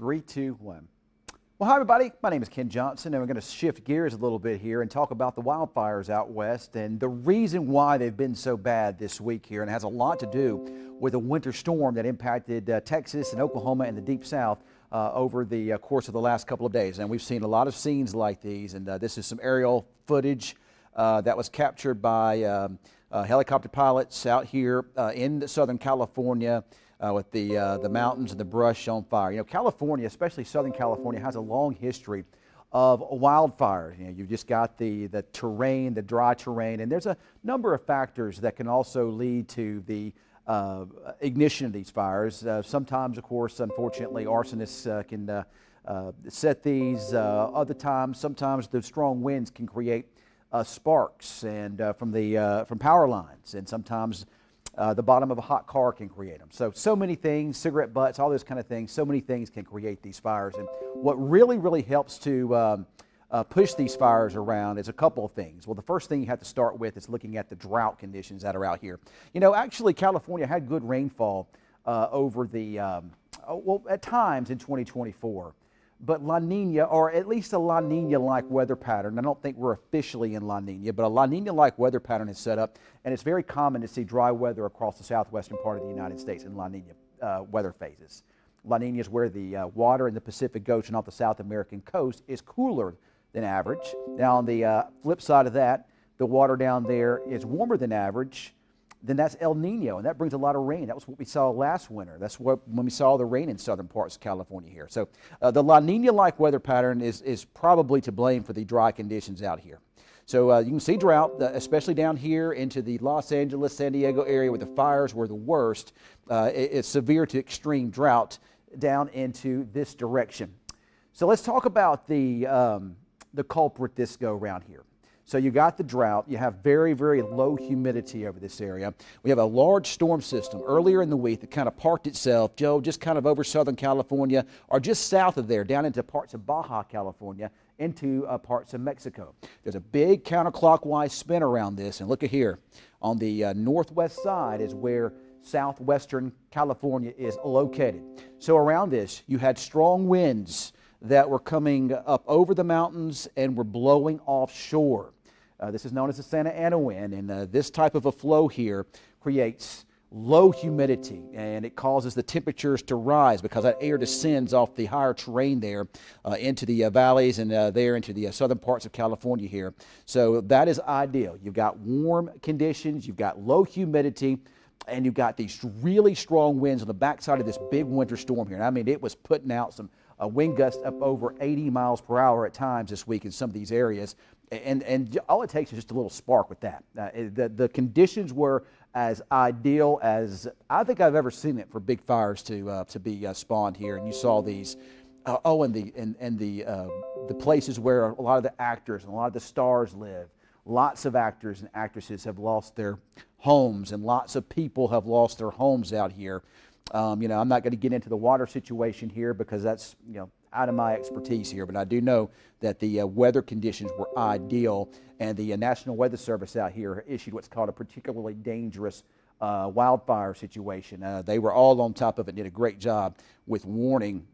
3, 2, 1. Well, hi, everybody. My name is Ken Johnson, and we're going to shift gears a little bit here and talk about the wildfires out west and the reason why they've been so bad this week here. And it has a lot to do with a winter storm that impacted Texas and Oklahoma and the Deep South over the course of the last couple of days. And we've seen a lot of scenes like these, and this is some aerial footage that was captured by helicopter pilots out here in Southern California. With the mountains and the brush on fire. You know, California, especially Southern California, has a long history of wildfires. You know, you've just got the terrain, the dry terrain, and there's a number of factors that can also lead to the ignition of these fires. Sometimes, of course, unfortunately, arsonists can set these. Other times, sometimes the strong winds can create sparks and from power lines, and sometimes the bottom of a hot car can create them. So many things, cigarette butts, all those kind of things, so many things can create these fires. And what really helps to push these fires around is a couple of things. Well, the first thing you have to start with is looking at the drought conditions that are out here. You know, actually, California had good rainfall over at times in 2024. But La Nina, or at least a La Nina-like weather pattern, I don't think we're officially in La Nina, but a La Nina-like weather pattern is set up, and it's very common to see dry weather across the southwestern part of the United States in La Nina weather phases. La Nina is where the water in the Pacific Ocean off the South American coast is cooler than average. Now, on the flip side of that, the water down there is warmer than average. Then that's El Nino, and that brings a lot of rain. That was what we saw last winter. That's when we saw the rain in southern parts of California here. So the La Nina-like weather pattern is probably to blame for the dry conditions out here. So you can see drought, especially down here into the Los Angeles, San Diego area where the fires were the worst. It's severe to extreme drought down into this direction. So let's talk about the culprit this go around here. So you got the drought, you have very low humidity over this area. We have a large storm system earlier in the week that kind of parked itself, Joe, just kind of over Southern California or just south of there, down into parts of Baja California, into parts of Mexico. There's a big counterclockwise spin around this, and look at here. On the northwest side is where southwestern California is located. So around this, you had strong winds that were coming up over the mountains and were blowing offshore. This is known as the Santa Ana wind, and this type of a flow here creates low humidity, and it causes the temperatures to rise because that air descends off the higher terrain there into the valleys and there into the southern parts of California here. So that is ideal. You've got warm conditions, you've got low humidity, and you've got these really strong winds on the backside of this big winter storm here. And I mean, it was putting out some wind gusts up over 80 miles per hour at times this week in some of these areas. And all it takes is just a little spark with that. The conditions were as ideal as I think I've ever seen it for big fires to be spawned here. And you saw these, and the places where a lot of the actors and a lot of the stars live. Lots of actors and actresses have lost their homes, and lots of people have lost their homes out here. You know, I'm not going to get into the water situation here because that's, you know, out of my expertise here, but I do know that the weather conditions were ideal, and the National Weather Service out here issued what's called a particularly dangerous wildfire situation. They were all on top of it, did a great job with warning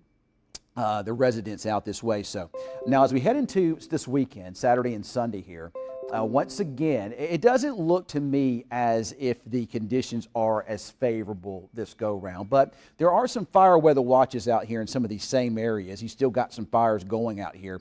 the residents out this way. So now as we head into this weekend, Saturday and Sunday here, once again, it doesn't look to me as if the conditions are as favorable this go-round, but there are some fire weather watches out here in some of these same areas. You still got some fires going out here,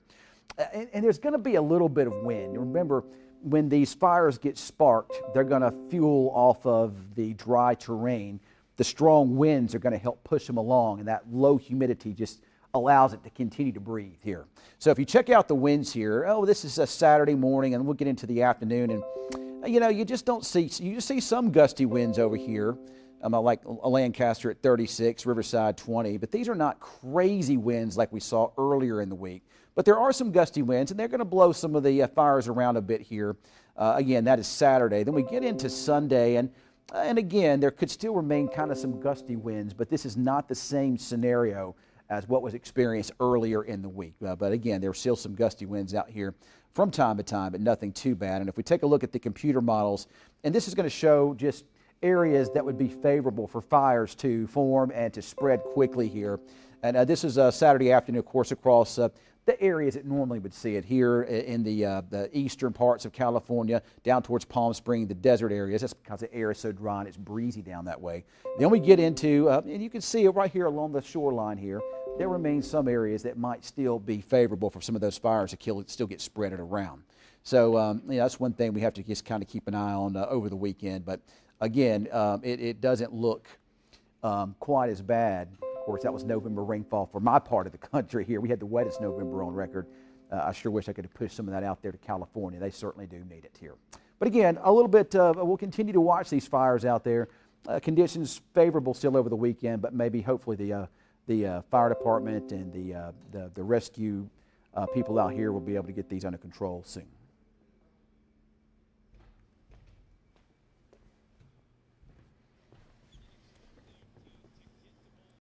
and there's going to be a little bit of wind. Remember, when these fires get sparked, they're going to fuel off of the dry terrain. The strong winds are going to help push them along, and that low humidity just allows it to continue to breathe here. So if you check out the winds here, this is a Saturday morning, and we'll get into the afternoon, and you know, you just see some gusty winds over here, like Lancaster at 36, Riverside 20, but these are not crazy winds like we saw earlier in the week. But there are some gusty winds, and they're going to blow some of the fires around a bit here. Again, that is Saturday. Then we get into Sunday, and again, there could still remain kind of some gusty winds, but this is not the same scenario as what was experienced earlier in the week. But again, there were still some gusty winds out here from time to time, but nothing too bad. And if we take a look at the computer models, and this is going to show just areas that would be favorable for fires to form and to spread quickly here. And this is Saturday afternoon, of course, across the areas that normally would see it here in the eastern parts of California, down towards Palm Springs, the desert areas. That's because the air is so dry and it's breezy down that way. Then we get into, and you can see it right here along the shoreline here, there remains some areas that might still be favorable for some of those fires to still get spreaded around. So that's one thing we have to just kind of keep an eye on over the weekend. But again, it doesn't look quite as bad. Of course, that was November rainfall for my part of the country here. We had the wettest November on record. I sure wish I could have pushed some of that out there to California. They certainly do need it here. But again, a little bit, we'll continue to watch these fires out there. Conditions favorable still over the weekend, but maybe hopefully the fire department and the rescue people out here will be able to get these under control soon.